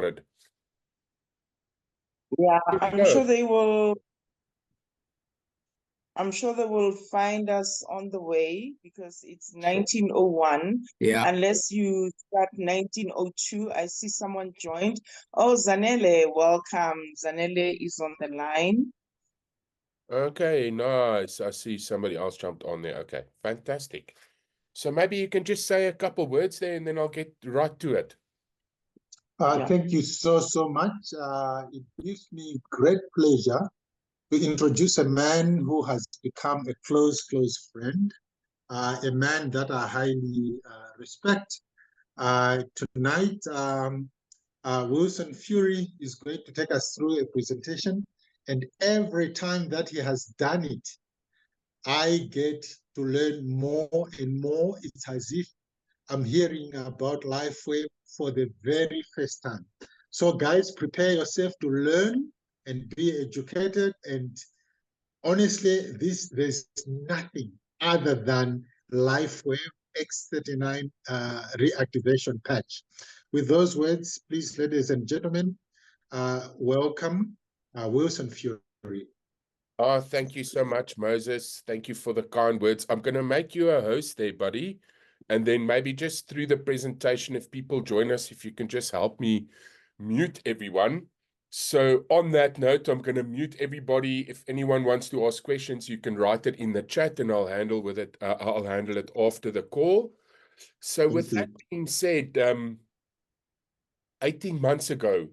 started. Yeah, Here we I'm go. sure they will. I'm sure they will find us on the way because it's 1901. Yeah. Unless you start 1902, I see someone joined. Oh, Zanele, welcome. Zanele is on the line. Okay, nice. I see somebody else jumped on there. Okay, fantastic. So maybe you can just say a couple words there and then I'll get right to it. Yeah. Thank you so much. It gives me great pleasure to introduce a man who has become a close friend, a man that I highly respect. Tonight, Wilson Fury is going to take us through a presentation, and every time that he has done it, I get to learn more and more. It's as if I'm hearing about LifeWave for the very first time. So guys, prepare yourself to learn and be educated. And honestly, there's nothing other than LifeWave X39 reactivation patch. With those words, please, ladies and gentlemen, welcome Wilson Fury. Oh, thank you so much, Moses. Thank you for the kind words. I'm going to make you a host there, buddy. And then maybe just through the presentation, if people join us, if you can just help me mute everyone. So on that note, I'm going to mute everybody. If anyone wants to ask questions, you can write it in the chat and I'll handle with it. I'll handle it after the call. So with that being said, 18 months ago,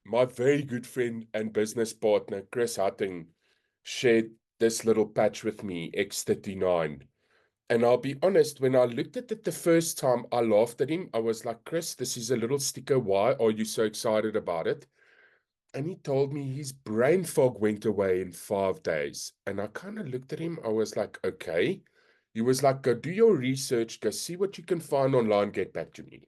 my very good friend and business partner, Chris Hutting, shared this little patch with me, X39. And I'll be honest, when I looked at it the first time, I laughed at him. I was like, Chris, this is a little sticker. Why are you so excited about it? And he told me his brain fog went away in 5 days. And I kind of looked at him. I was like, okay. He was like, go do your research, go see what you can find online, get back to me.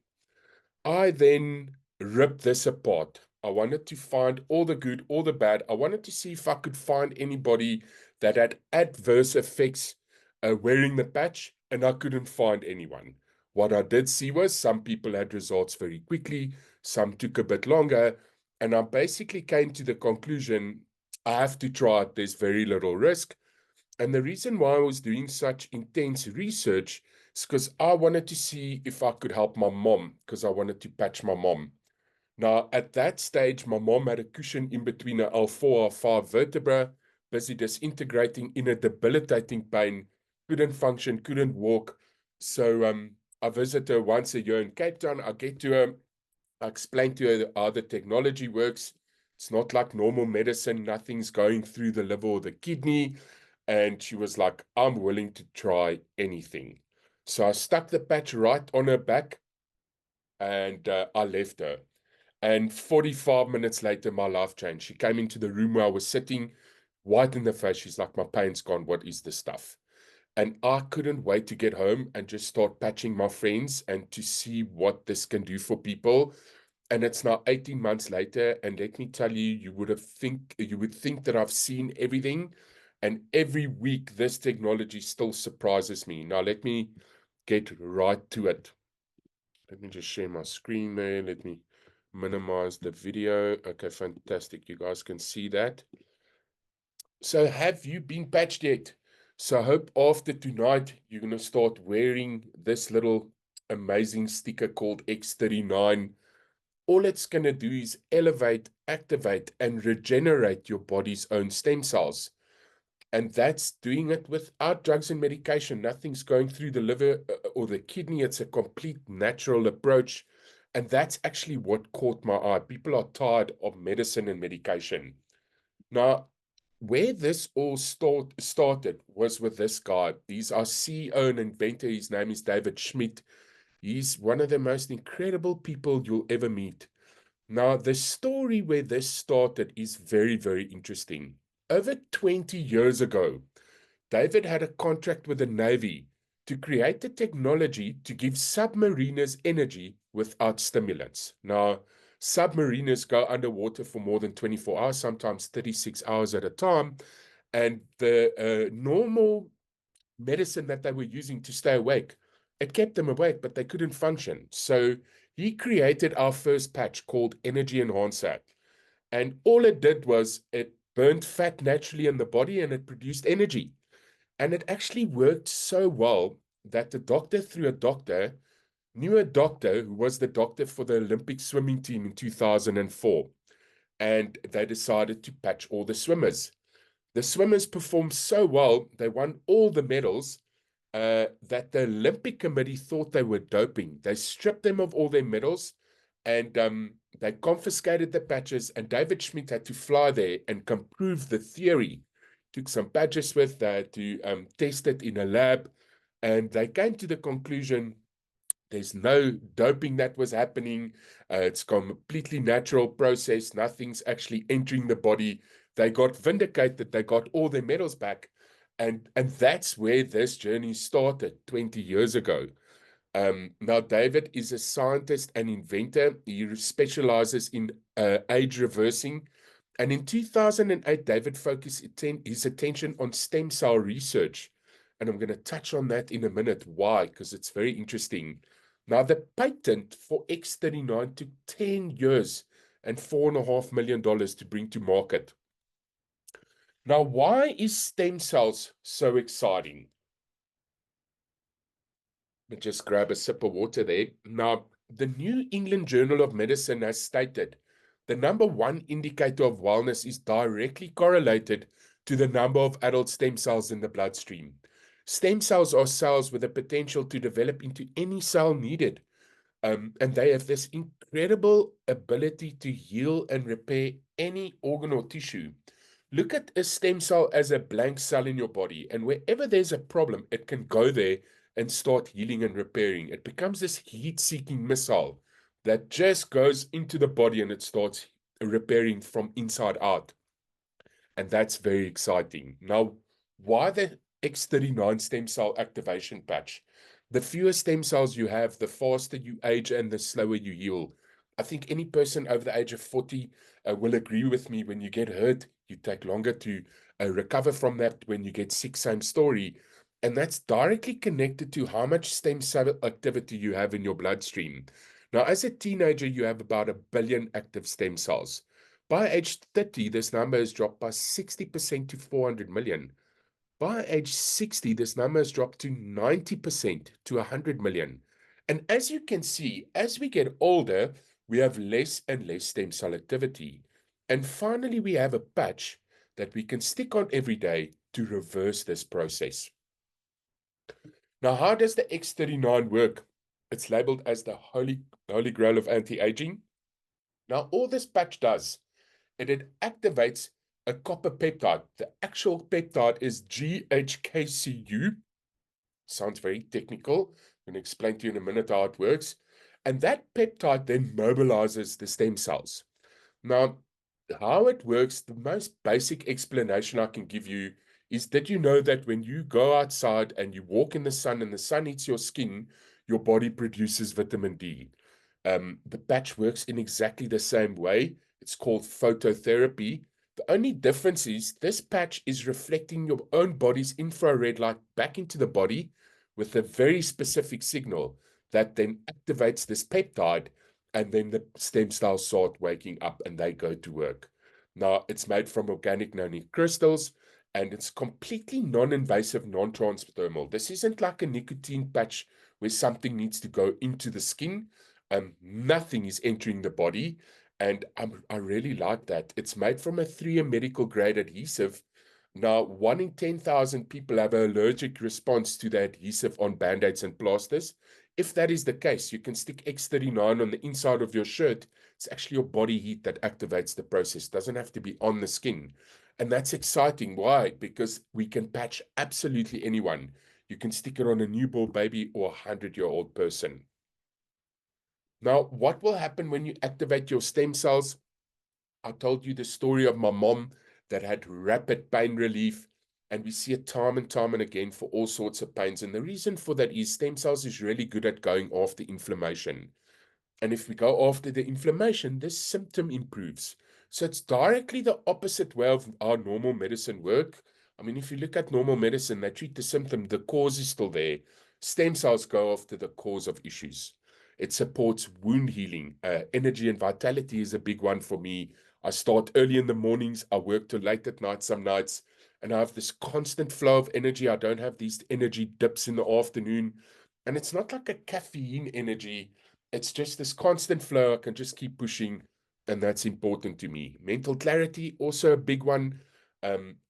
I then ripped this apart. I wanted to find all the good, all the bad. I wanted to see if I could find anybody that had adverse effects wearing the patch, and I couldn't find anyone. What I did see was some people had results very quickly, some took a bit longer, and I basically came to the conclusion, I have to try it. There's very little risk. And the reason why I was doing such intense research is because I wanted to see if I could help my mom, because I wanted to patch my mom. Now, at that stage, my mom had a cushion in between her L4, L5 vertebra, busy disintegrating in a debilitating pain, couldn't function, couldn't walk. So I visit her once a year in Cape Town. I get to her, I explain to her how the technology works. It's not like normal medicine, nothing's going through the liver or the kidney. And she was like, I'm willing to try anything. So I stuck the patch right on her back and I left her. And 45 minutes later, my life changed. She came into the room where I was sitting, white in the face. She's like, my pain's gone. What is this stuff? And I couldn't wait to get home and just start patching my friends and to see what this can do for people. And it's now 18 months later. And let me tell you, you would think that I've seen everything. And every week, this technology still surprises me. Now, let me get right to it. Let me just share my screen there. Let me minimize the video. Okay, fantastic. You guys can see that. So have you been patched yet? So I hope after tonight, you're going to start wearing this little amazing sticker called X39. All it's going to do is elevate, activate, and regenerate your body's own stem cells. And that's doing it without drugs and medication. Nothing's going through the liver or the kidney. It's a complete natural approach. And that's actually what caught my eye. People are tired of medicine and medication. Now, where this all started was with this guy. He's our CEO and inventor. His name is David Schmidt. He's one of the most incredible people you'll ever meet. Now, the story where this started is very, very interesting. Over 20 years ago, David had a contract with the Navy to create the technology to give submariners energy without stimulants. Now, submariners go underwater for more than 24 hours, sometimes 36 hours at a time, and the normal medicine that they were using to stay awake, it kept them awake, but they couldn't function. So He created our first patch called Energy Enhancer. And all it did was it burned fat naturally in the body and it produced energy. And it actually worked so well that the doctor, through a doctor, knew a doctor who was the doctor for the Olympic swimming team in 2004. And they decided to patch all the swimmers. The swimmers performed so well, they won all the medals, that the Olympic Committee thought they were doping. They stripped them of all their medals and they confiscated the patches, and David Schmidt had to fly there and prove the theory. Took some patches with, they had to test it in a lab, and they came to the conclusion there's no doping that was happening. It's a completely natural process. Nothing's actually entering the body. They got vindicated. They got all their medals back. And that's where this journey started 20 years ago. Now, David is a scientist and inventor. He specializes in age reversing. And in 2008, David focused his attention on stem cell research. And I'm going to touch on that in a minute. Why? Because it's very interesting. Now, the patent for X39 took 10 years and $4.5 million to bring to market. Now, why is stem cells so exciting? Let me just grab a sip of water there. Now, the New England Journal of Medicine has stated the number one indicator of wellness is directly correlated to the number of adult stem cells in the bloodstream. Stem cells are cells with the potential to develop into any cell needed. And they have this incredible ability to heal and repair any organ or tissue. Look at a stem cell as a blank cell in your body, and wherever there's a problem, it can go there and start healing and repairing. It becomes this heat-seeking missile that just goes into the body and it starts repairing from inside out. And that's very exciting. Now, why the X39 stem cell activation patch? The fewer stem cells you have, the faster you age and the slower you heal. I think any person over the age of 40 will agree with me. When you get hurt, you take longer to recover from that. When you get sick, same story. And that's directly connected to how much stem cell activity you have in your bloodstream. Now, as a teenager, you have about 1 billion active stem cells. By age 30, this number has dropped by 60% to 400 million. By age 60, this number has dropped to 90% to 100 million. And as you can see, as we get older, we have less and less stem cell activity. And finally, we have a patch that we can stick on every day to reverse this process. Now, how does the X39 work? It's labeled as the holy grail of anti-aging. Now, all this patch does, it activates a copper peptide. The actual peptide is GHKCU. Sounds very technical. I'm going to explain to you in a minute how it works. And that peptide then mobilizes the stem cells. Now, how it works, the most basic explanation I can give you is that you know that when you go outside and you walk in the sun and the sun hits your skin, your body produces vitamin D. The patch works in exactly the same way. It's called phototherapy. The only difference is this patch is reflecting your own body's infrared light back into the body with a very specific signal that then activates this peptide, and then the stem cells start waking up and they go to work. Now, it's made from organic nanocrystals, and it's completely non-invasive, non-transdermal. This isn't like a nicotine patch where something needs to go into the skin. Nothing is entering the body, and I really like that. It's made from a 3M medical grade adhesive. Now, 1 in 10,000 people have an allergic response to the adhesive on Band-Aids and plasters. If that is the case, you can stick X39 on the inside of your shirt. It's actually your body heat that activates the process. It doesn't have to be on the skin. And that's exciting. Why? Because we can patch absolutely anyone. You can stick it on a newborn baby or a 100-year-old person. Now, what will happen when you activate your stem cells? I told you the story of my mom that had rapid pain relief, and we see it time and time and again for all sorts of pains. And the reason for that is stem cells is really good at going after inflammation. And if we go after the inflammation, this symptom improves. So it's directly the opposite way of how normal medicine work. I mean, if you look at normal medicine, they treat the symptom, the cause is still there. Stem cells go after the cause of issues. It supports wound healing. Energy and vitality is a big one for me. I start early in the mornings, I work till late at night some nights, and I have this constant flow of energy. I don't have these energy dips in the afternoon. And it's not like a caffeine energy. It's just this constant flow. I can just keep pushing, and that's important to me. Mental clarity, also a big one.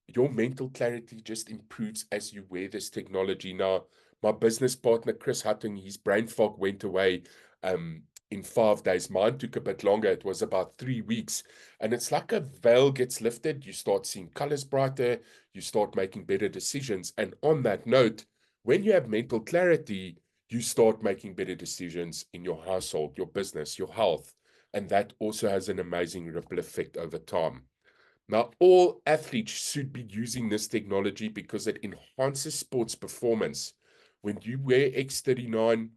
Your mental clarity just improves as you wear this technology. Now, my business partner, Chris Hutton, his brain fog went away in 5 days. Mine took a bit longer. It was about 3 weeks. And it's like a veil gets lifted. You start seeing colors brighter. You start making better decisions. And on that note, when you have mental clarity, you start making better decisions in your household, your business, your health. And that also has an amazing ripple effect over time. Now, all athletes should be using this technology because it enhances sports performance. When you wear X39,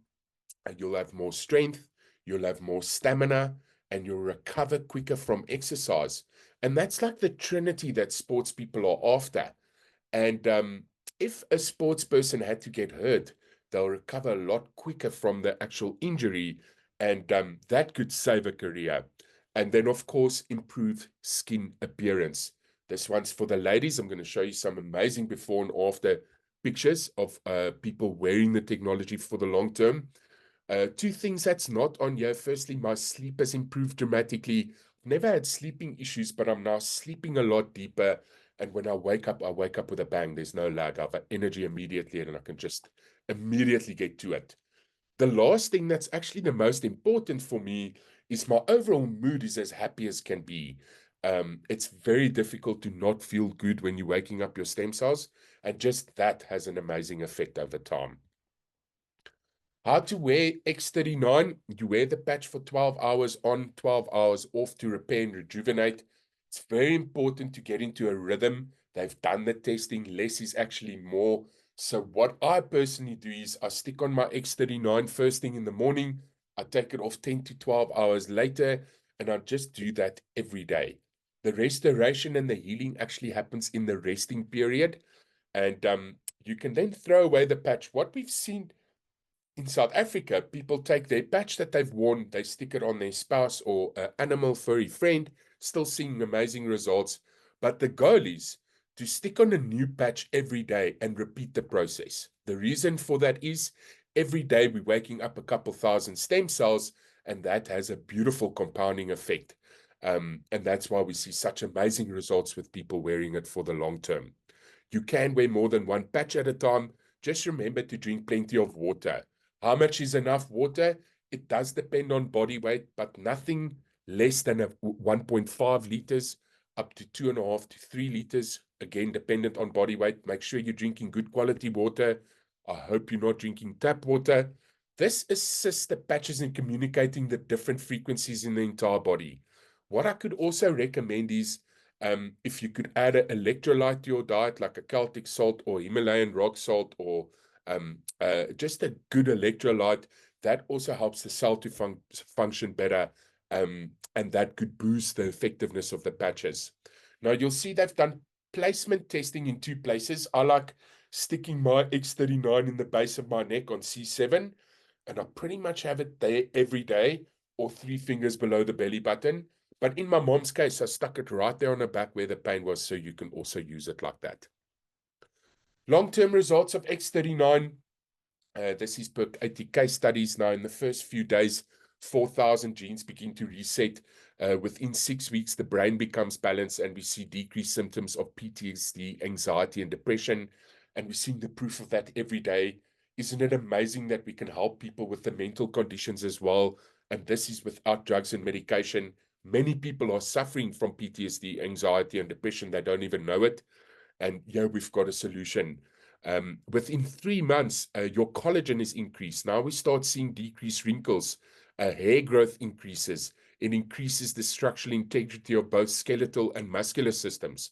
you'll have more strength, you'll have more stamina, and you'll recover quicker from exercise. And that's like the trinity that sports people are after. And if a sports person had to get hurt, they'll recover a lot quicker from the actual injury, and that could save a career. And then, of course, improve skin appearance. This one's for the ladies. I'm going to show you some amazing before and after pictures of people wearing the technology for the long term. Two things that's not on here. Firstly, my sleep has improved dramatically. Never had sleeping issues, but I'm now sleeping a lot deeper. And when I wake up with a bang. There's no lag. I've got energy immediately, and I can just immediately get to it. The last thing that's actually the most important for me is my overall mood is as happy as can be. It's very difficult to not feel good when you're waking up your stem cells, and just that has an amazing effect over time. How to wear X39. You wear the patch for 12 hours on, 12 hours off to repair and rejuvenate. It's very important to get into a rhythm. They've done the testing. Less is actually more. So what I personally do is I stick on my X39 first thing in the morning. I take it off 10 to 12 hours later, and I just do that every day. The restoration and the healing actually happens in the resting period. And you can then throw away the patch. What we've seen in South Africa, people take their patch that they've worn, they stick it on their spouse or animal furry friend, still seeing amazing results. But the goal is to stick on a new patch every day and repeat the process. The reason for that is every day we're waking up a couple thousand stem cells, and that has a beautiful compounding effect. And that's why we see such amazing results with people wearing it for the long term. You can wear more than one patch at a time. Just remember to drink plenty of water. How much is enough water? It does depend on body weight, but nothing less than 1.5 liters up to 2.5 to 3 liters. Again, dependent on body weight. Make sure you're drinking good quality water. I hope you're not drinking tap water. This assists the patches in communicating the different frequencies in the entire body. What I could also recommend is if you could add an electrolyte to your diet, like a Celtic salt or Himalayan rock salt, or just a good electrolyte, that also helps the cell to function better, and that could boost the effectiveness of the patches. Now, you'll see they've done placement testing in two places. I like sticking my X39 in the base of my neck on C7, and I pretty much have it there every day, or 3 fingers below the belly button. But in my mom's case, I stuck it right there on the back where the pain was, so you can also use it like that. Long-term results of X39. This is per 80 case studies. Now, in the first few days, 4,000 genes begin to reset. Within 6 weeks, the brain becomes balanced, and we see decreased symptoms of PTSD, anxiety, and depression. And we're seeing the proof of that every day. Isn't it amazing that we can help people with the mental conditions as well? And this is without drugs and medication. Many people are suffering from PTSD, anxiety, and depression. They don't even know it. And yeah, we've got a solution. Within 3 months, your collagen is increased. Now we start seeing decreased wrinkles, hair growth increases. It increases the structural integrity of both skeletal and muscular systems.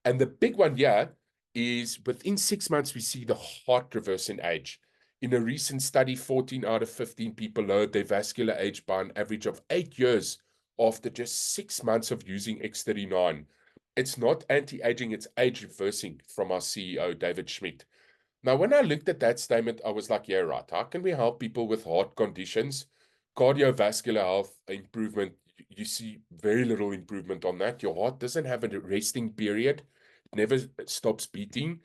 And the big one here is within 6 months, we see the heart reverse in age. In a recent study, 14 out of 15 people lowered their vascular age by an average of 8 years after just 6 months of using X39. It's not anti-aging, it's age reversing, from our CEO, David Schmidt. Now, when I looked at that statement, I was like, yeah, right. How can we help people with heart conditions Cardiovascular health improvement, you see very little improvement on that. Your heart doesn't have a resting period, it never stops beating.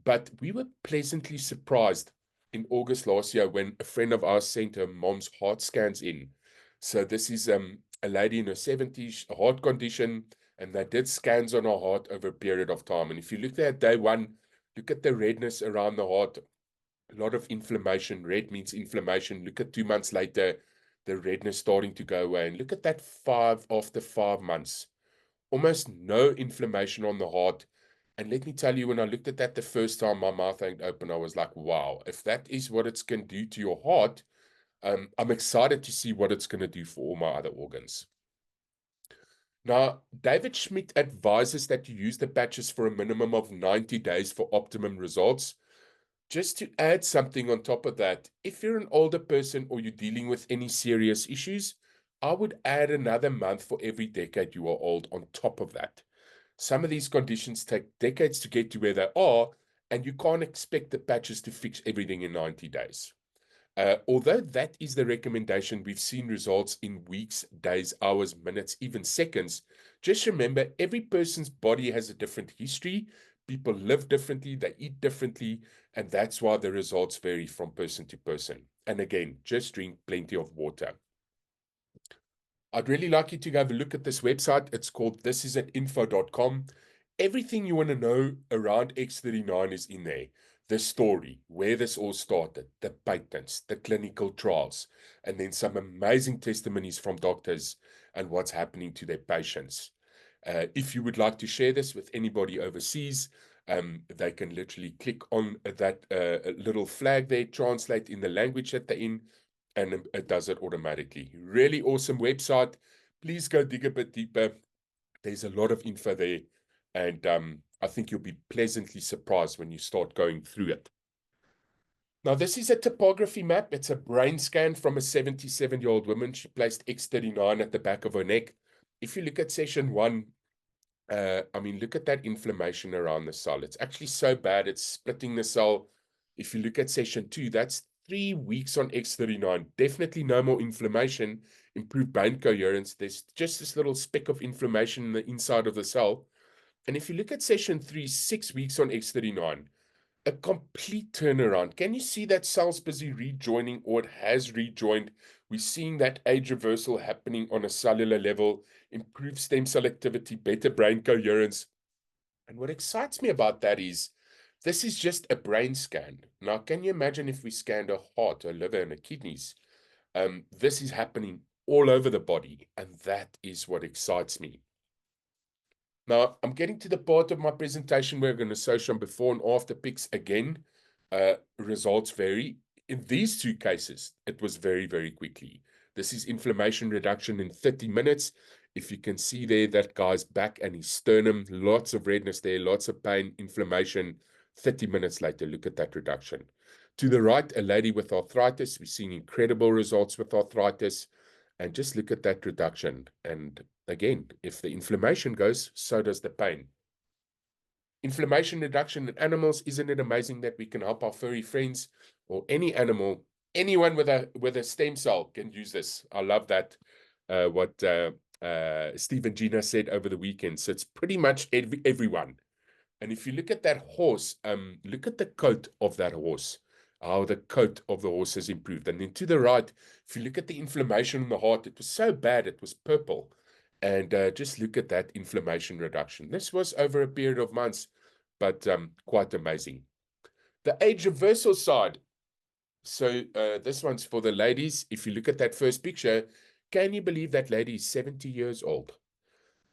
But we were pleasantly surprised in August last year when a friend of ours sent her mom's heart scans in. So this is a lady in her 70s, a heart condition, and they did scans on her heart over a period of time. And if you look at day one, look at the redness around the heart, a lot of inflammation. Red means inflammation. Look at 2 months later, the redness starting to go away. And look at that after 5 months. Almost no inflammation on the heart. And let me tell you, when I looked at that the first time, my mouth ain't open. I was like, wow, if that is what it's going to do to your heart, I'm excited to see what it's going to do for all my other organs. Now, David Schmidt advises that you use the patches for a minimum of 90 days for optimum results. Just to add something on top of that, if you're an older person or you're dealing with any serious issues, I would add another month for every decade you are old on top of that. Some of these conditions take decades to get to where they are, and you can't expect the patches to fix everything in 90 days. Although that is the recommendation, we've seen results in weeks, days, hours, minutes, even seconds. Just remember, every person's body has a different history. People live differently, they eat differently, and that's why the results vary from person to person. And again, just drink plenty of water. I'd really like you to have a look at this website. It's called thisisatinfo.com. Everything you want to know around X39 is in there. The story, where this all started, the patents, the clinical trials, and then some amazing testimonies from doctors and what's happening to their patients. If you would like to share this with anybody overseas, they can literally click on that little flag there, translate in the language that they're in, and it does it automatically. Really awesome website. Please go dig a bit deeper. There's a lot of info there, and I think you'll be pleasantly surprised when you start going through it. Now, this is a topography map. It's a brain scan from a 77-year-old woman. She placed X39 at the back of her neck. If you look at session one, I mean, look at that inflammation around the cell. It's actually so bad, it's splitting the cell. If you look at session two, that's 3 weeks on X39. Definitely no more inflammation, improved brain coherence. There's just this little speck of inflammation in the inside of the cell. And if you look at session three, 6 weeks on X39, a complete turnaround. Can you see that cell's busy rejoining, or it has rejoined? We're seeing that age reversal happening on a cellular level, improved stem cell activity, better brain coherence. And what excites me about that is this is just a brain scan. Now, can you imagine if we scanned a heart, a liver, and a kidneys? This is happening all over the body, and that is what excites me. Now, I'm getting to the part of my presentation where I'm going to show some before and after pics again. Results vary. In these two cases, it was very, very quickly. This is inflammation reduction in 30 minutes. If you can see there, that guy's back and his sternum, lots of redness there, lots of pain, inflammation. 30 minutes later, look at that reduction. To the right, a lady with arthritis. We're seeing incredible results with arthritis. And just look at that reduction. And again, if the inflammation goes, so does the pain. Inflammation reduction in animals, isn't it amazing that we can help our furry friends or any animal, anyone with a stem cell can use this. I love that, what Steve and Gina said over the weekend. So it's pretty much everyone. And if you look at that horse, look at the coat of that horse, how the coat of the horse has improved. And then to the right, if you look at the inflammation in the heart, it was so bad, it was purple. And just look at that inflammation reduction. This was over a period of months, but quite amazing. The age reversal side. So this one's for the ladies. If you look at that first picture, can you believe that lady is 70 years old?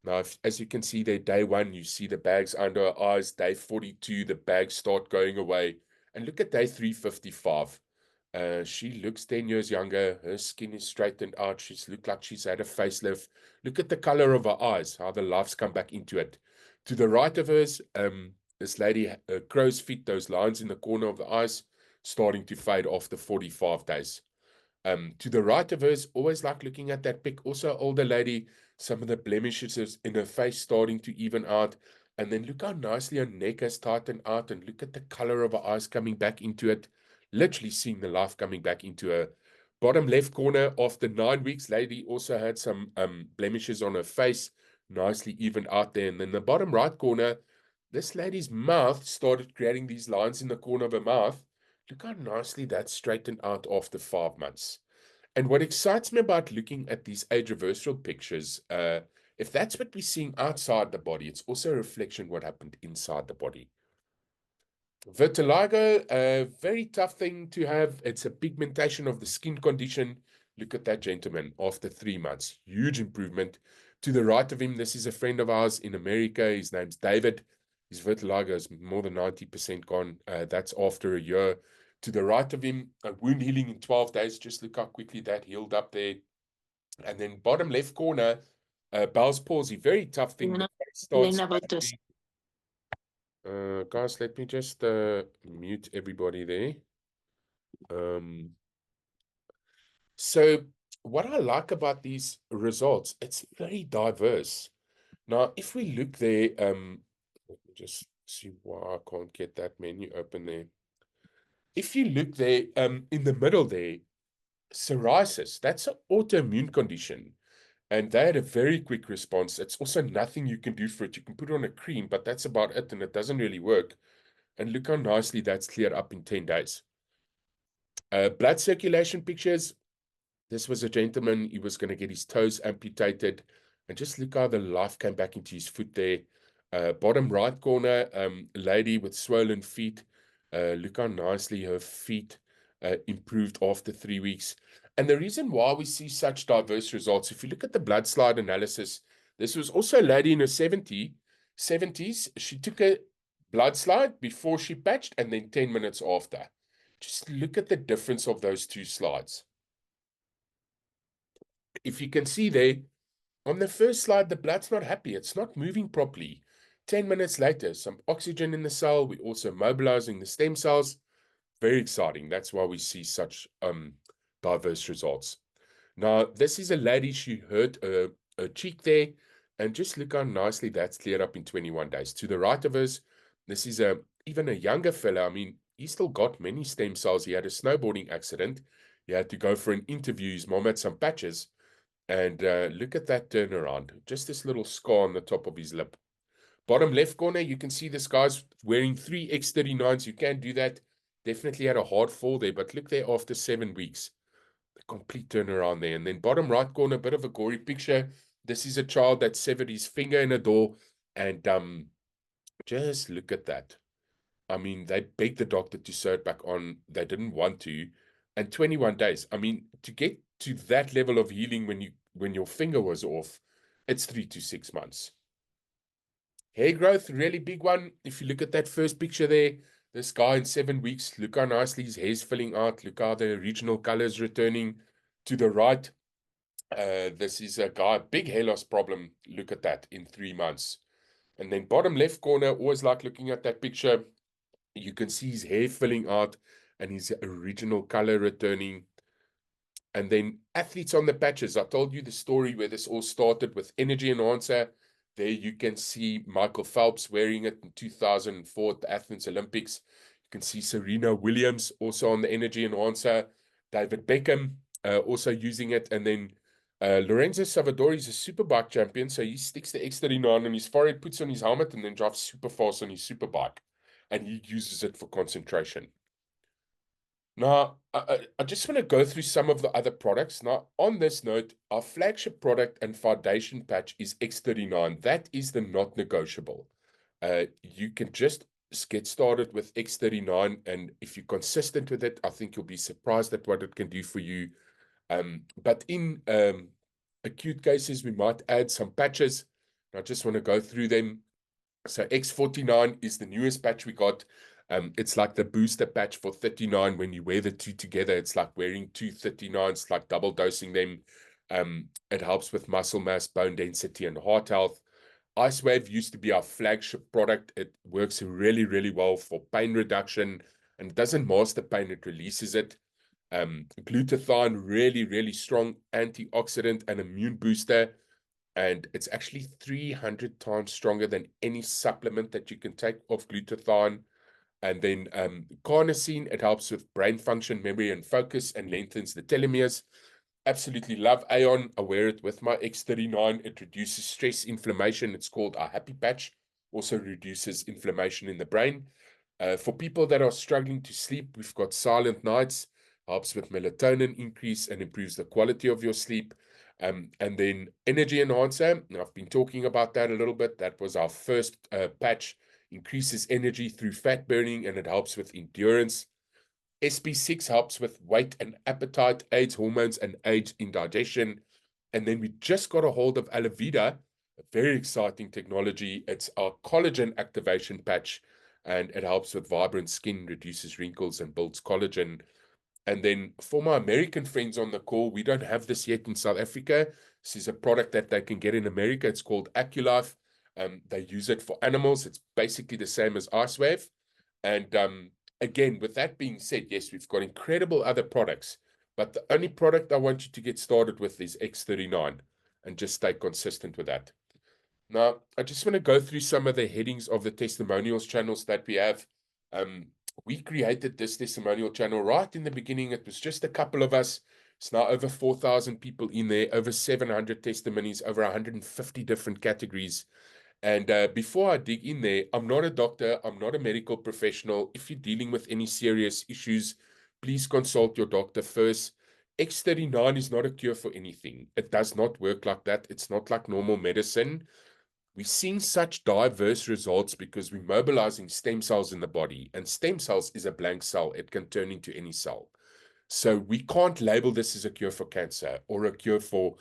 Now, as you can see there, day one, you see the bags under her eyes. Day 42, the bags start going away. And look at day 355. She looks 10 years younger. Her skin is straightened out. She's looked like she's had a facelift. Look at the color of her eyes, how the life's come back into it. To the right of hers, this lady, crow's feet, those lines in the corner of the eyes, starting to fade after 45 days. To the right of hers, always like looking at that pic, also older lady, some of the blemishes in her face starting to even out. And then look how nicely her neck has tightened out, and look at the color of her eyes coming back into it. Literally seeing the life coming back into her. Bottom left corner, after 9 weeks, lady also had some blemishes on her face, nicely evened out there. And then the bottom right corner, this lady's mouth started creating these lines in the corner of her mouth. Look how nicely that's straightened out after 5 months. And what excites me about looking at these age reversal pictures, if that's what we're seeing outside the body, it's also a reflection of what happened inside the body. Vitiligo, a very tough thing to have. It's a pigmentation of the skin condition. Look at that gentleman after 3 months. Huge improvement. To the right of him, this is a friend of ours in America. His name's David. His vitiligo is more than 90% gone. That's after a year. To the right of him, a wound healing in 12 days. Just look how quickly that healed up there. And then bottom left corner, Bell's palsy. Very tough thing. The face starts guys, let me just mute everybody there. So what I like about these results, it's very diverse. Now, if we look there, let me just see why I can't get that menu open there. If you look there, in the middle there, psoriasis, that's an autoimmune condition. And they had a very quick response. It's also nothing you can do for it. You can put on a cream, but that's about it, and it doesn't really work. And look how nicely that's cleared up in 10 days. Blood circulation pictures. This was a gentleman, he was going to get his toes amputated. And just look how the life came back into his foot there. Bottom right corner, lady with swollen feet. Look how nicely her feet improved after 3 weeks. And the reason why we see such diverse results, if you look at the blood slide analysis, this was also a lady in her 70s. She took a blood slide before she patched and then 10 minutes after. Just look at the difference of those two slides. If you can see there, on the first slide, the blood's not happy. It's not moving properly. 10 minutes later, some oxygen in the cell. We're also mobilizing the stem cells. Very exciting. That's why we see such diverse results. Now, this is a lady, she hurt her cheek there. And just look how nicely that's cleared up in 21 days. To the right of us, this is even a younger fella. I mean, he still got many stem cells. He had a snowboarding accident. He had to go for an interview. His mom had some patches. And look at that turnaround. Just this little scar on the top of his lip. Bottom left corner, you can see this guy's wearing 3 X39s. You can do that. Definitely had a hard fall there, but look there after 7 weeks. The complete turnaround there. And then bottom right corner, a bit of a gory picture. This is a child that severed his finger in a door. And just look at that. I mean, they begged the doctor to sew it back on. They didn't want to. And 21 days. I mean, to get to that level of healing when your finger was off, it's 3 to 6 months. Hair growth, really big one. If you look at that first picture there, this guy in 7 weeks, look how nicely his hair's filling out. Look how the regional colors returning. To the right, this is a guy, big hair loss problem. Look at that in 3 months. And then bottom left corner, always like looking at that picture. You can see his hair filling out and his original color returning. And then athletes on the patches. I told you the story where this all started with energy enhancer. There you can see Michael Phelps wearing it in 2004 at the Athens Olympics. You can see Serena Williams also on the energy enhancer. David Beckham also using it. And then Lorenzo Savadori is a superbike champion. So he sticks the X39 on his forehead, puts on his helmet, and then drives super fast on his superbike. And he uses it for concentration. Now, I just want to go through some of the other products. Now, on this note, our flagship product and foundation patch is X39. That is the not negotiable. You can just get started with X39, and if you're consistent with it, I think you'll be surprised at what it can do for you. But in acute cases, we might add some patches. I just want to go through them. So X49 is the newest patch we got. It's like the booster patch for 39. When you wear the two together, it's like wearing two 39s, like double dosing them. It helps with muscle mass, bone density, and heart health. Ice Wave used to be our flagship product. It works really, really well for pain reduction and doesn't mask the pain, it releases it. Glutathione, really, really strong antioxidant and immune booster. And it's actually 300 times stronger than any supplement that you can take of glutathione. And then carnosine, it helps with brain function, memory, and focus, and lengthens the telomeres. Absolutely love Aeon. I wear it with my X39. It reduces stress, inflammation. It's called a happy patch. Also reduces inflammation in the brain. For people that are struggling to sleep, we've got Silent Nights. Helps with melatonin increase and improves the quality of your sleep. And then Energy Enhancer. I've been talking about that a little bit. That was our first patch. Increases energy through fat burning, and it helps with endurance. SP6 helps with weight and appetite, aids hormones, and aids in digestion. And then we just got a hold of Alavida, a very exciting technology. It's our collagen activation patch, and it helps with vibrant skin, reduces wrinkles, and builds collagen. And then for my American friends on the call, we don't have this yet in South Africa. This is a product that they can get in America. It's called AccuLife. They use it for animals. It's basically the same as IceWave. And again, with that being said, yes, we've got incredible other products, but the only product I want you to get started with is X39 and just stay consistent with that. Now, I just want to go through some of the headings of the testimonials channels that we have. We created this testimonial channel right in the beginning. It was just a couple of us. It's now over 4,000 people in there, over 700 testimonies, over 150 different categories. And before I dig in there, I'm not a doctor. I'm not a medical professional. If you're dealing with any serious issues, please consult your doctor first. X39 is not a cure for anything. It does not work like that. It's not like normal medicine. We're seeing such diverse results because we're mobilizing stem cells in the body, and stem cells is a blank cell. It can turn into any cell. So we can't label this as a cure for cancer or a cure for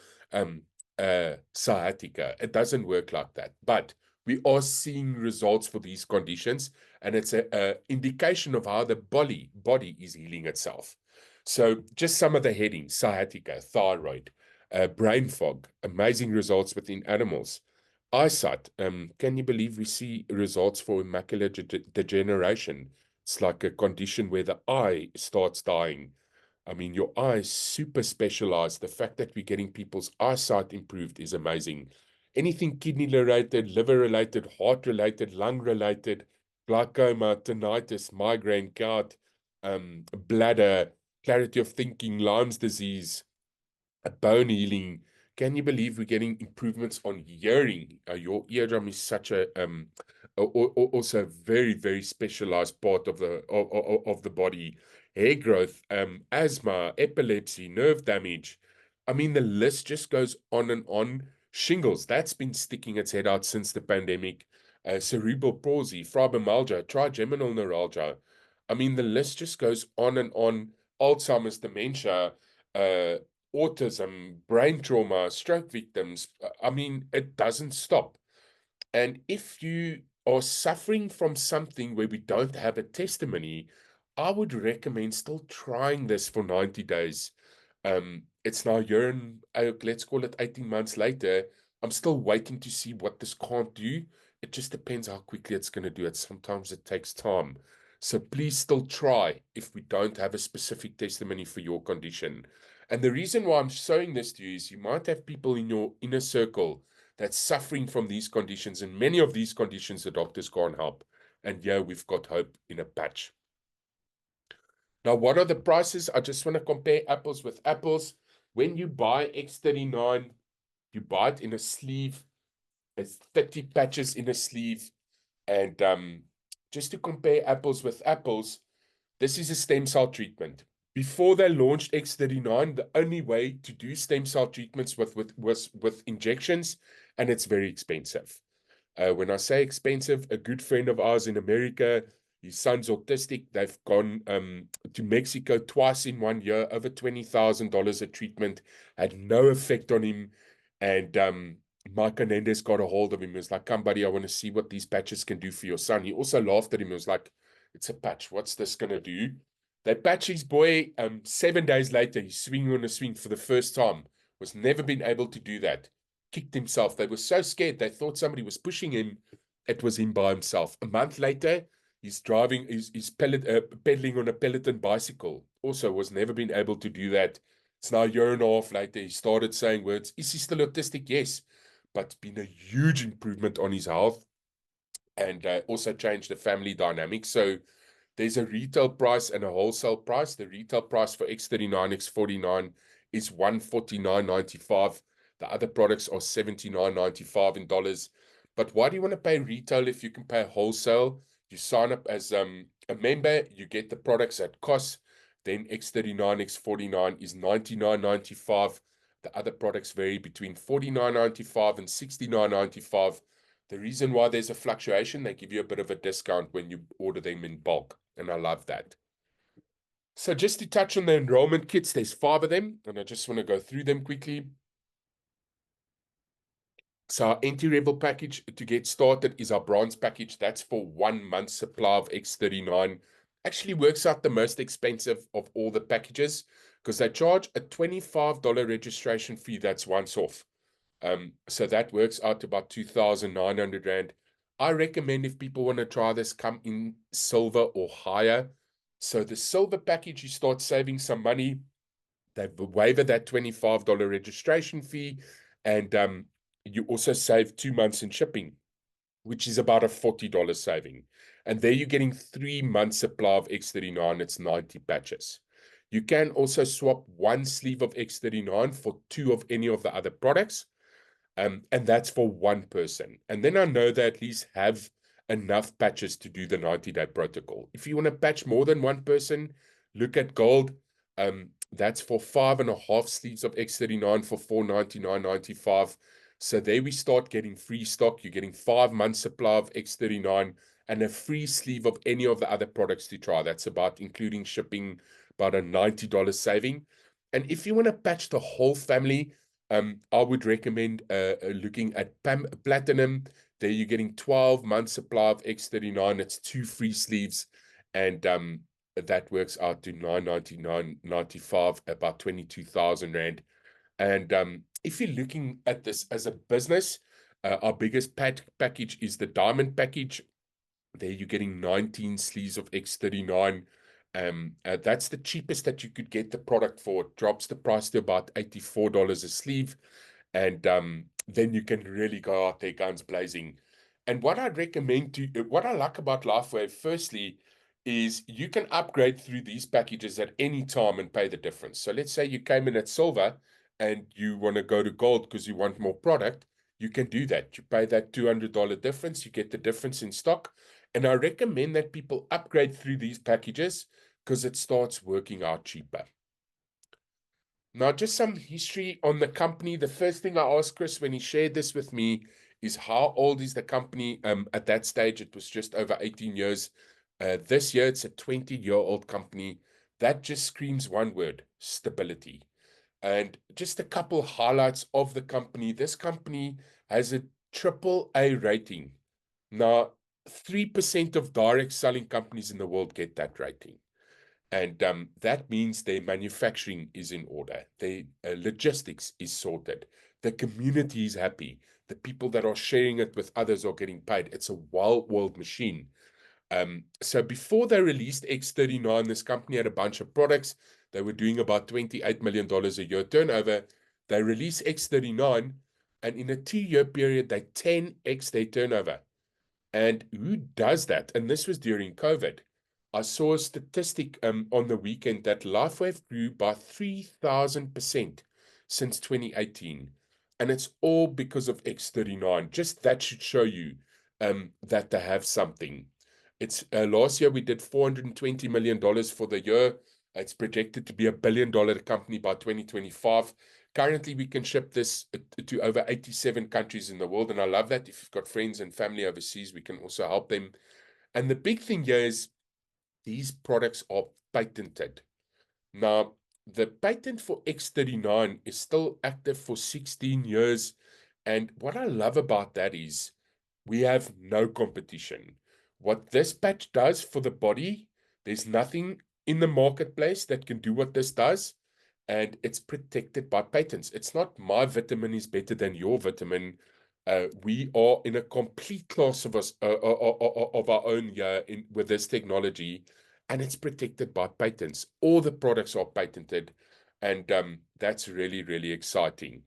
sciatica. It doesn't work like that. But we are seeing results for these conditions, and it's a indication of how the body is healing itself. So just some of the headings: sciatica, thyroid, brain fog, amazing results within animals. Eyesight. Can you believe we see results for macular degeneration? It's like a condition where the eye starts dying. I mean, your eye is super specialized. The fact that we're getting people's eyesight improved is amazing. Anything kidney related, liver related, heart related, lung related, glaucoma, tinnitus, migraine, gout, bladder, clarity of thinking, Lyme's disease, bone healing. Can you believe we're getting improvements on hearing? Your eardrum is such a also a very, very specialized part of the body. Hair growth, asthma, epilepsy, nerve damage. I mean, the list just goes on and on. Shingles, that's been sticking its head out since the pandemic. Cerebral palsy, fibromyalgia, trigeminal neuralgia. I mean, the list just goes on and on. Alzheimer's, dementia, uh, autism, brain trauma, stroke victims. I mean, it doesn't stop. And if you are suffering from something where we don't have a testimony, I would recommend still trying this for 90 days. It's now a year and let's call it 18 months later. I'm still waiting to see what this can't do. It just depends how quickly it's going to do it. Sometimes it takes time. So please still try if we don't have a specific testimony for your condition. And the reason why I'm showing this to you is you might have people in your inner circle that's suffering from these conditions, and many of these conditions the doctors can't help. And yeah, we've got hope in a patch. Now, what are the prices? I just want to compare apples with apples. When you buy X39, you buy it in a sleeve. It's 30 patches in a sleeve. And just to compare apples with apples, this is a stem cell treatment. Before they launched X39, the only way to do stem cell treatments was with injections, and it's very expensive. When I say expensive, a good friend of ours in America, his son's autistic. They've gone to Mexico twice in 1 year, over $20,000 a treatment, had no effect on him. And Mike Hernandez got a hold of him. He was like, come, buddy, I want to see what these patches can do for your son. He also laughed at him. He was like, it's a patch. What's this going to do? They patch his boy. 7 days later, he's swinging on a swing for the first time. Was never been able to do that. Kicked himself. They were so scared. They thought somebody was pushing him. It was him by himself. A month later, he's driving, he's pedaling on a Peloton bicycle. Also was never been able to do that. It's now a year and a half later. He started saying words. Is he still autistic? Yes. But it's been a huge improvement on his health, and also changed the family dynamic. So There's a retail price and a wholesale price. The retail price for X39, X49 is $149.95. The other products are $79.95 in dollars. But why do you want to pay retail if you can pay wholesale? You sign up as a member, you get the products at cost. Then X39, X49 is $99.95. The other products vary between $49.95 and $69.95. The reason why there's a fluctuation, they give you a bit of a discount when you order them in bulk, and I love that. So just to touch on the enrollment kits, there's 5 of them, and I just want to go through them quickly. So our entry-level package to get started is our bronze package. That's for 1 month's supply of X39. Actually works out the most expensive of all the packages because they charge a $25 registration fee that's once off. So that works out to about 2,900 Rand. I recommend if people want to try this, come in silver or higher. So the silver package, you start saving some money. They waiver that $25 registration fee, and you also save 2 months in shipping, which is about a $40 saving. And there you're getting 3 months supply of X39. It's 90 patches. You can also swap 1 sleeve of X39 for 2 of any of the other products. And that's for 1 person. And then I know they at least have enough patches to do the 90-day protocol. If you want to patch more than 1 person, look at gold. That's for 5.5 sleeves of X39 for $499.95. So there we start getting free stock. You're getting 5 months supply of X39 and a free sleeve of any of the other products to try. That's about, including shipping, about a $90 saving. And if you want to patch the whole family, I would recommend looking at Platinum. There you're getting 12 months supply of X39. It's 2 free sleeves, and that works out to $999.95, about 22,000 Rand. And if you're looking at this as a business, our biggest package is the diamond package. There you're getting 19 sleeves of X39. That's the cheapest that you could get the product for. It drops the price to about $84 a sleeve. And then you can really go out there guns blazing. And what I'd recommend to, what I like about LifeWave, firstly, is you can upgrade through these packages at any time and pay the difference. So let's say you came in at silver and you want to go to gold because you want more product, you can do that. You pay that $200 difference, you get the difference in stock. And I recommend that people upgrade through these packages because it starts working out cheaper. Now, just some history on the company. The first thing I asked Chris when he shared this with me is how old is the company? At that stage, it was just over 18 years. This year, it's a 20-year-old company. That just screams one word: stability. And just a couple highlights of the company. This company has a AAA rating. Now, 3% of direct selling companies in the world get that rating. And that means their manufacturing is in order. Their logistics is sorted. The community is happy. The people that are sharing it with others are getting paid. It's a well-oiled machine. So before they released X39, this company had a bunch of products. They were doing about $28 million a year turnover. They released X39, and in a 2-year period, they 10x their turnover. And who does that? And this was during COVID. I saw a statistic on the weekend that LifeWave grew by 3,000% since 2018. And it's all because of X39. Just that should show you that they have something. It's last year we did $420 million for the year. It's projected to be $1 billion company by 2025. Currently, we can ship this to over 87 countries in the world. And I love that. If you've got friends and family overseas, we can also help them. And the big thing here is these products are patented. Now, the patent for X39 is still active for 16 years. And what I love about that is we have no competition. What this patch does for the body, there's nothing in the marketplace that can do what this does. And it's protected by patents. It's not my vitamin is better than your vitamin. We are in a complete class of us of our own here with this technology, and it's protected by patents. All the products are patented, and that's really, really exciting.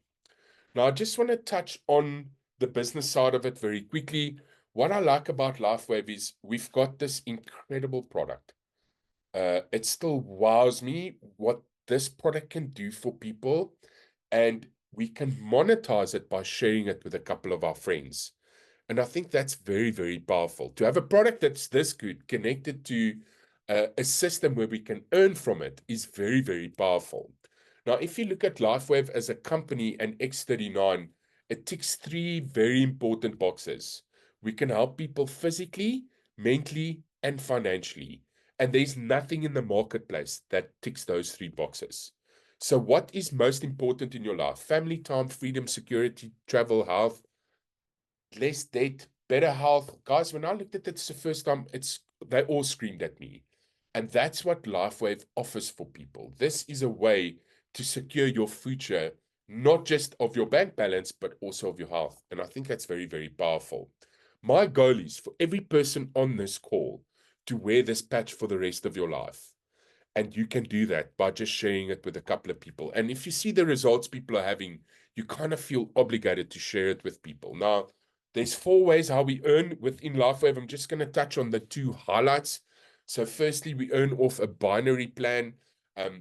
Now, I just want to touch on the business side of it very quickly. What I like about LifeWave is we've got this incredible product. It still wows me what this product can do for people, and we can monetize it by sharing it with a couple of our friends. And I think that's very, very powerful. To have a product that's this good connected to a system where we can earn from it is very, very powerful. Now, if you look at LifeWave as a company and X39, it ticks three very important boxes. We can help people physically, mentally, and financially. And there's nothing in the marketplace that ticks those three boxes. So, what is most important in your life? Family time, freedom, security, travel, health, less debt, better health. Guys, when I looked at this the first time, they all screamed at me. And that's what LifeWave offers for people. This is a way to secure your future, not just of your bank balance, but also of your health. And I think that's very, very powerful. My goal is for every person on this call to wear this patch for the rest of your life. And you can do that by just sharing it with a couple of people. And if you see the results people are having, you kind of feel obligated to share it with people. Now, there's 4 ways how we earn within LifeWave. I'm just going to touch on the 2 highlights. So firstly, we earn off a binary plan.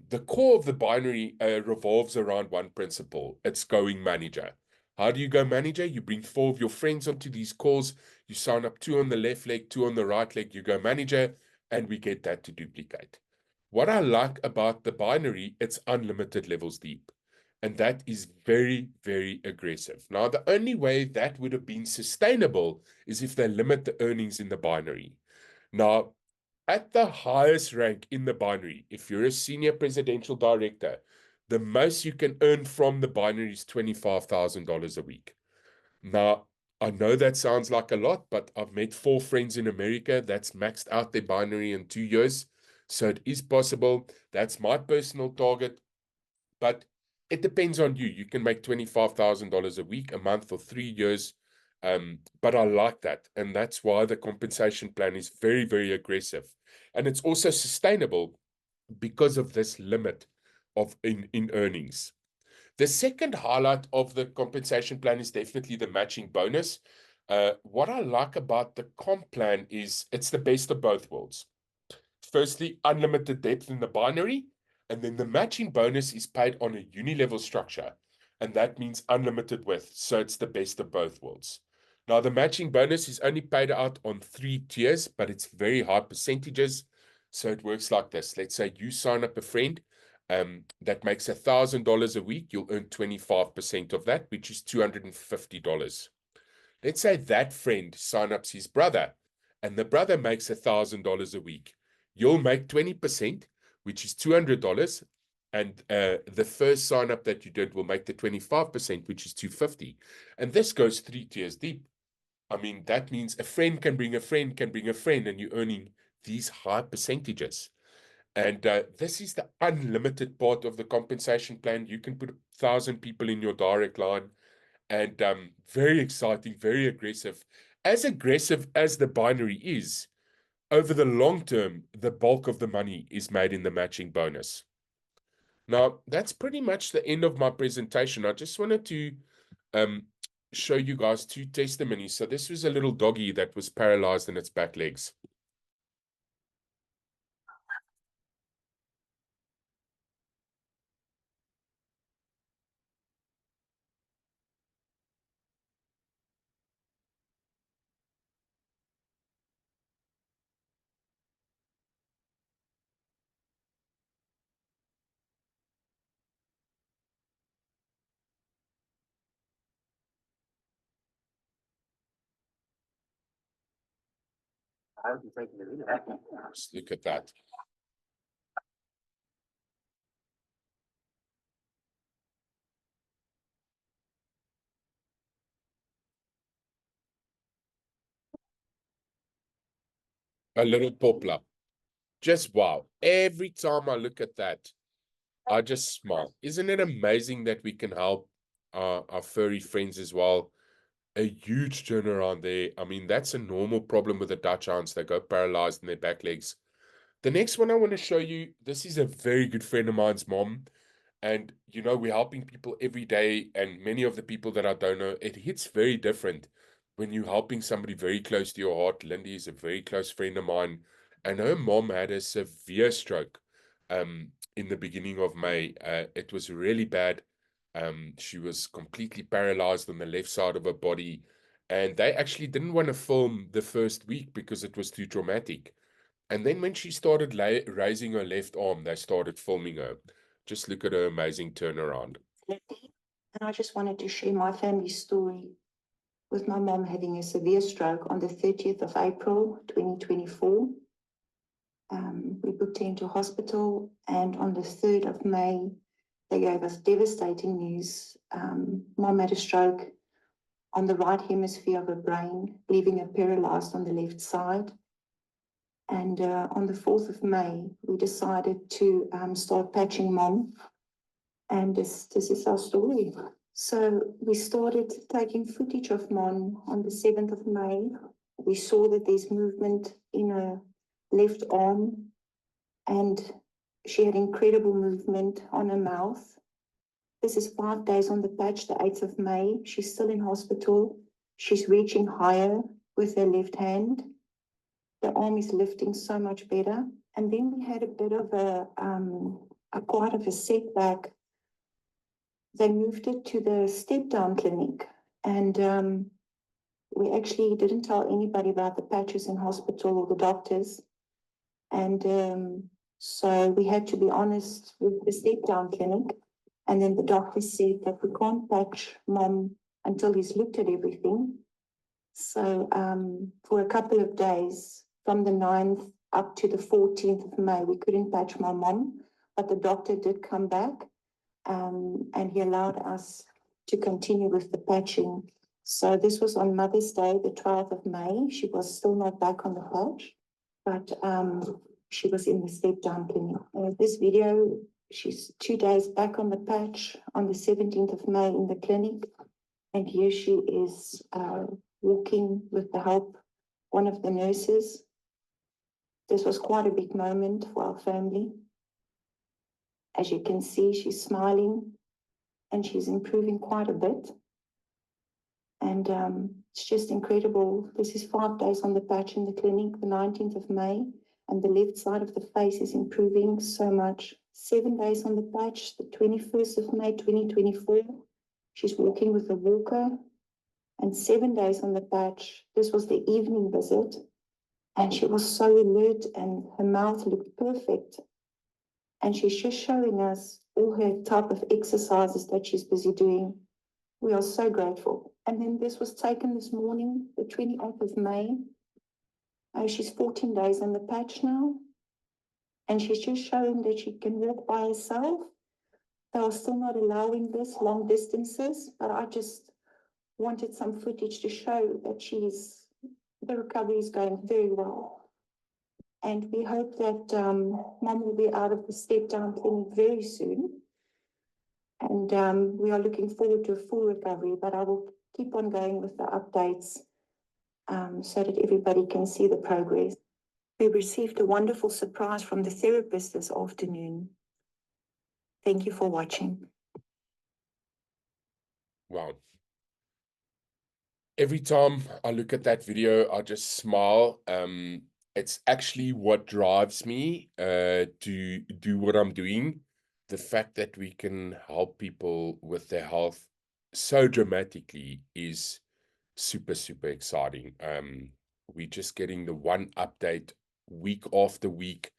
The core of the binary revolves around one principle. It's going manager. How do you go manager? You bring 4 of your friends onto these calls. You sign up 2 on the left leg, 2 on the right leg. You go manager, and we get that to duplicate. What I like about the binary, it's unlimited levels deep. And that is very, very aggressive. Now, the only way that would have been sustainable is if they limit the earnings in the binary. Now, at the highest rank in the binary, if you're a senior presidential director, the most you can earn from the binary is $25,000 a week. Now, I know that sounds like a lot, but I've met 4 friends in America that's maxed out their binary in 2 years. So it is possible. That's my personal target, but it depends on you. You can make $25,000 a week, a month, or 3 years. But I like that. And that's why the compensation plan is very, very aggressive. And it's also sustainable because of this limit of in earnings. The second highlight of the compensation plan is definitely the matching bonus. What I like about the comp plan is it's the best of both worlds. Firstly, unlimited depth in the binary, and then the matching bonus is paid on a uni-level structure, and that means unlimited width, so it's the best of both worlds. Now, the matching bonus is only paid out on 3 tiers, but it's very high percentages, so it works like this. Let's say you sign up a friend that makes $1,000 a week, you'll earn 25% of that, which is $250. Let's say that friend sign ups his brother, and the brother makes $1,000 a week. You'll make 20%, which is $200, and the first sign up that you did will make the 25%, which is $250. And this goes 3 tiers deep. I mean, that means a friend can bring a friend, can bring a friend, and you're earning these high percentages. And this is the unlimited part of the compensation plan. You can put 1,000 people in your direct line, and very exciting, very aggressive. As aggressive as the binary is, over the long term, the bulk of the money is made in the matching bonus. Now, that's pretty much the end of my presentation. I just wanted to um, show you guys 2 testimonies. So this was a little doggy that was paralyzed in its back legs. Just look at that. A little poplar. Just wow. Every time I look at that, I just smile. Isn't it amazing that we can help our furry friends as well? A huge turnaround there. I mean, that's a normal problem with the Dutch hounds. They go paralyzed in their back legs. The next one I want to show you, this is a very good friend of mine's mom. And, you know, we're helping people every day. And many of the people that I don't know, it hits very different when you're helping somebody very close to your heart. Lindy is a very close friend of mine. and her mom had a severe stroke in the beginning of May. It was really bad. She was completely paralyzed on the left side of her body, and they actually didn't want to film the first week because it was too traumatic. And then when she started raising her left arm, they started filming her. Just look at her amazing turnaround. And I just wanted to share my family story with my mom having a severe stroke on the 30th of April, 2024. We booked her into hospital, and on the 3rd of May, they gave us devastating news. Mom had a stroke on the right hemisphere of her brain, leaving her paralyzed on the left side. And on the 4th of May, we decided to start patching Mom. And this is our story. So we started taking footage of Mom on the 7th of May. We saw that there's movement in her left arm, and she had incredible movement on her mouth. This is 5 days on the patch, the 8th of May. She's still in hospital. She's reaching higher with her left hand. The arm is lifting so much better. And then we had a bit of quite of a setback. They moved it to the step-down clinic, and we actually didn't tell anybody about the patches in hospital or the doctors. And so we had to be honest with the step-down clinic. And then the doctor said that we can't patch Mom until he's looked at everything. So for a couple of days, from the 9th up to the 14th of May, we couldn't patch my mom, but the doctor did come back, and he allowed us to continue with the patching. So this was on Mother's Day, the 12th of May. She was still not back on the patch, but she was in the step-down clinic. This video, she's 2 days back on the patch on the 17th of May in the clinic. And here she is walking with the help of one of the nurses. This was quite a big moment for our family. As you can see, she's smiling and she's improving quite a bit. And it's just incredible. This is 5 days on the patch in the clinic, the 19th of May, and the left side of the face is improving so much. 7 days on the patch, the 21st of May, 2024. She's walking with a walker. And 7 days on the patch, this was the evening visit. And she was so alert and her mouth looked perfect. And she's just showing us all her type of exercises that she's busy doing. We are so grateful. And then this was taken this morning, the 28th of May. She's 14 days on the patch now. And she's just showing that she can walk by herself. They are still not allowing this long distances, but I just wanted some footage to show that the recovery is going very well. And we hope that Mom will be out of the step-down clinic very soon. And we are looking forward to a full recovery, but I will keep on going with the updates so that everybody can see the progress. We received a wonderful surprise from the therapist this afternoon. Thank you for watching. Wow. Every time I look at that video, I just smile. It's actually what drives me to do what I'm doing. The fact that we can help people with their health so dramatically is super, super exciting. We're just getting the one update week after week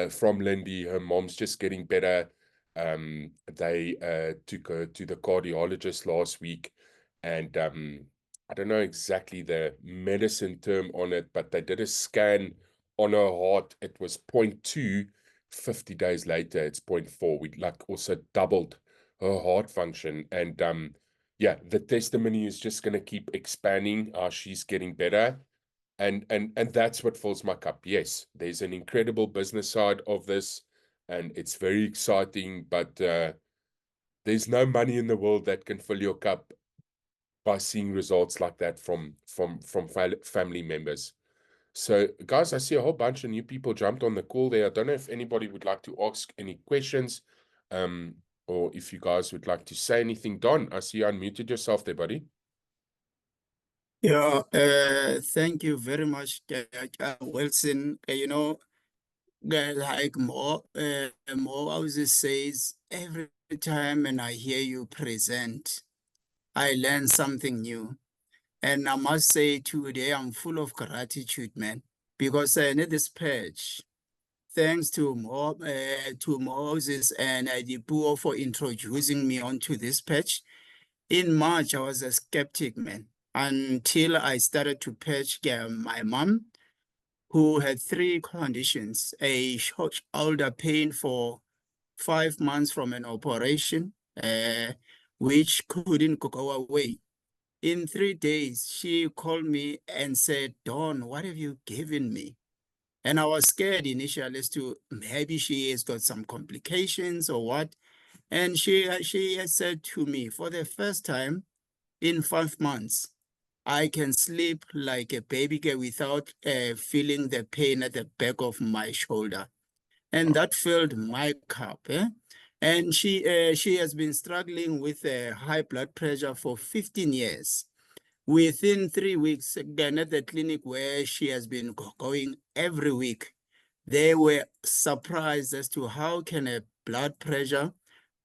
from Lindy. Her mom's just getting better. They took her to the cardiologist last week, and I don't know exactly the medicine term on it, but they did a scan on her heart. It was 0.2. 50 days later, it's 0.4. We like also doubled her heart function. And yeah, the testimony is just going to keep expanding. She's getting better. And that's what fills my cup. Yes, there's an incredible business side of this, and it's very exciting, but there's no money in the world that can fill your cup by seeing results like that from family members. So, guys, I see a whole bunch of new people jumped on the call there. I don't know if anybody would like to ask any questions, or if you guys would like to say anything. Don, I see you unmuted yourself there, buddy. Yeah, thank you very much, Wilson. Like Mo always says, every time when I hear you present, I learn something new. And I must say today I'm full of gratitude, man, because I need this page. Thanks to Moses and Adibuo for introducing me onto this page. In March, I was a skeptic, man, until I started to patch my mom, who had three conditions: a shoulder pain for 5 months from an operation, which couldn't go away. In 3 days, she called me and said, "Don, what have you given me?" And I was scared initially as to maybe she has got some complications or what. And she has said to me, for the first time in 5 months, I can sleep like a baby girl without feeling the pain at the back of my shoulder. And that filled my cup. And she has been struggling with high blood pressure for 15 years. Within 3 weeks, again at the clinic where she has been going every week, they were surprised as to how can a blood pressure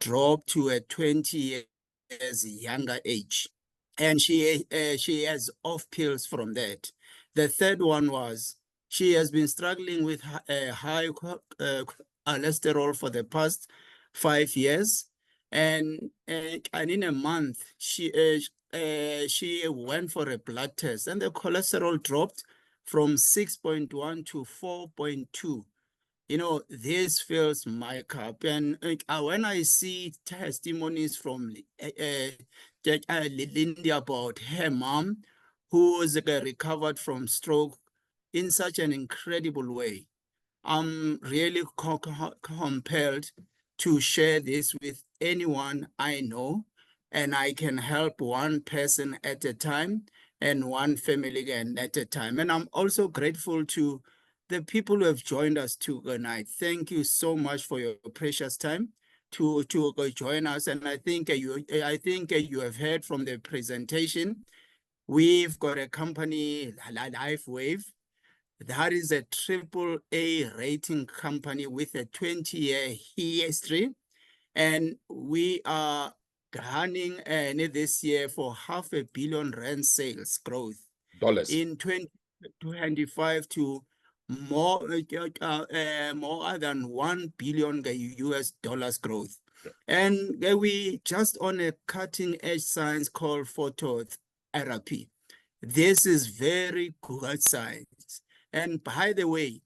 drop to a 20 years younger age. And she has off pills from that. The third one was she has been struggling with high cholesterol for the past 5 years. And in a month, she went for a blood test and the cholesterol dropped from 6.1 to 4.2. This fills my cup. And when I see testimonies from Lindy about her mom, who is recovered from stroke in such an incredible way, I'm really compelled to share this with anyone I know, and I can help one person at a time and one family again at a time. And I'm also grateful to the people who have joined us tonight. Thank you so much for your precious time to join us. And I think you have heard from the presentation. We've got a company, LifeWave. That is a AAA rating company with a 20-year history. And we are running this year for R500 million sales growth. Dollars. In 2025 to more than $1 billion US dollars growth. Yeah. And we just on a cutting edge science called phototherapy. This is very good science. And by the way,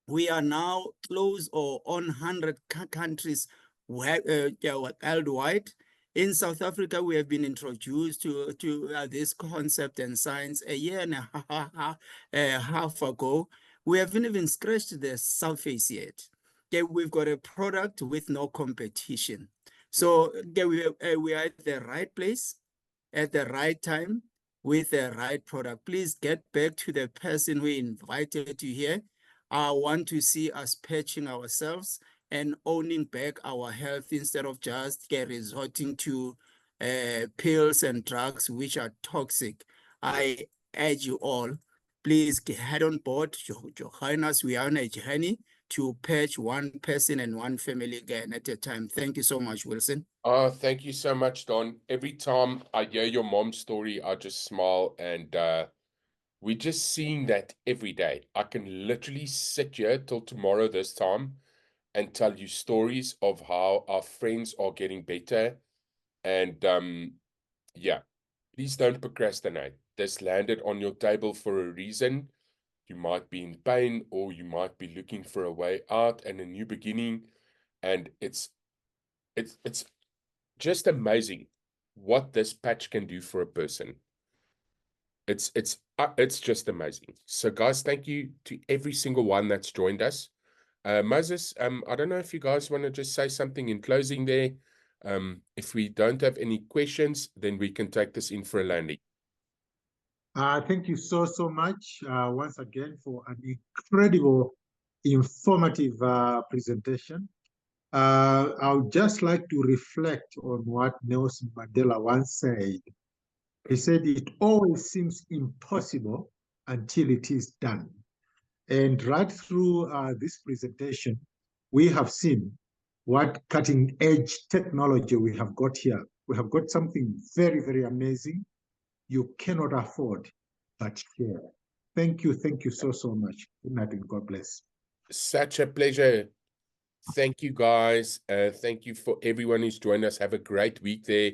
we are now close or on 100 countries worldwide. In South Africa, we have been introduced to this concept and science a year and a half ago. We haven't even scratched the surface yet. Okay, we've got a product with no competition. So we are at the right place at the right time with the right product. Please get back to the person who invited you here. I want to see us patching ourselves and owning back our health instead of just resorting to pills and drugs which are toxic. I urge you all, please head on board, join us. We are on a journey to patch one person and one family again at a time. Thank you so much, Wilson. Oh, thank you so much, Don. Every time I hear your mom's story, I just smile, and we're just seeing that every day. I can literally sit here till tomorrow this time and tell you stories of how our friends are getting better. And yeah, please don't procrastinate. This landed on your table for a reason. You might be in pain, or you might be looking for a way out and a new beginning. And it's just amazing what this patch can do for a person. It's just amazing. So guys, thank you to every single one that's joined us. Moses, I don't know if you guys want to just say something in closing there. If we don't have any questions, then we can take this in for a landing. Thank you so much once again for an incredible, informative presentation. I would just like to reflect on what Nelson Mandela once said. He said, it always seems impossible until it is done. And right through this presentation, we have seen what cutting edge technology we have got here. We have got something very, very amazing. You cannot afford but share. Thank you so much. Good night and God bless. Such a pleasure. Thank you, guys. Thank you for everyone who's joined us. Have a great week there.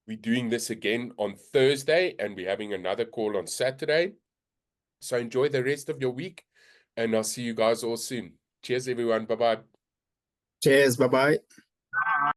We're doing this again on Thursday, and we're having another call on Saturday. So enjoy the rest of your week, and I'll see you guys all soon. Cheers, everyone. Bye-bye. Cheers. Bye-bye.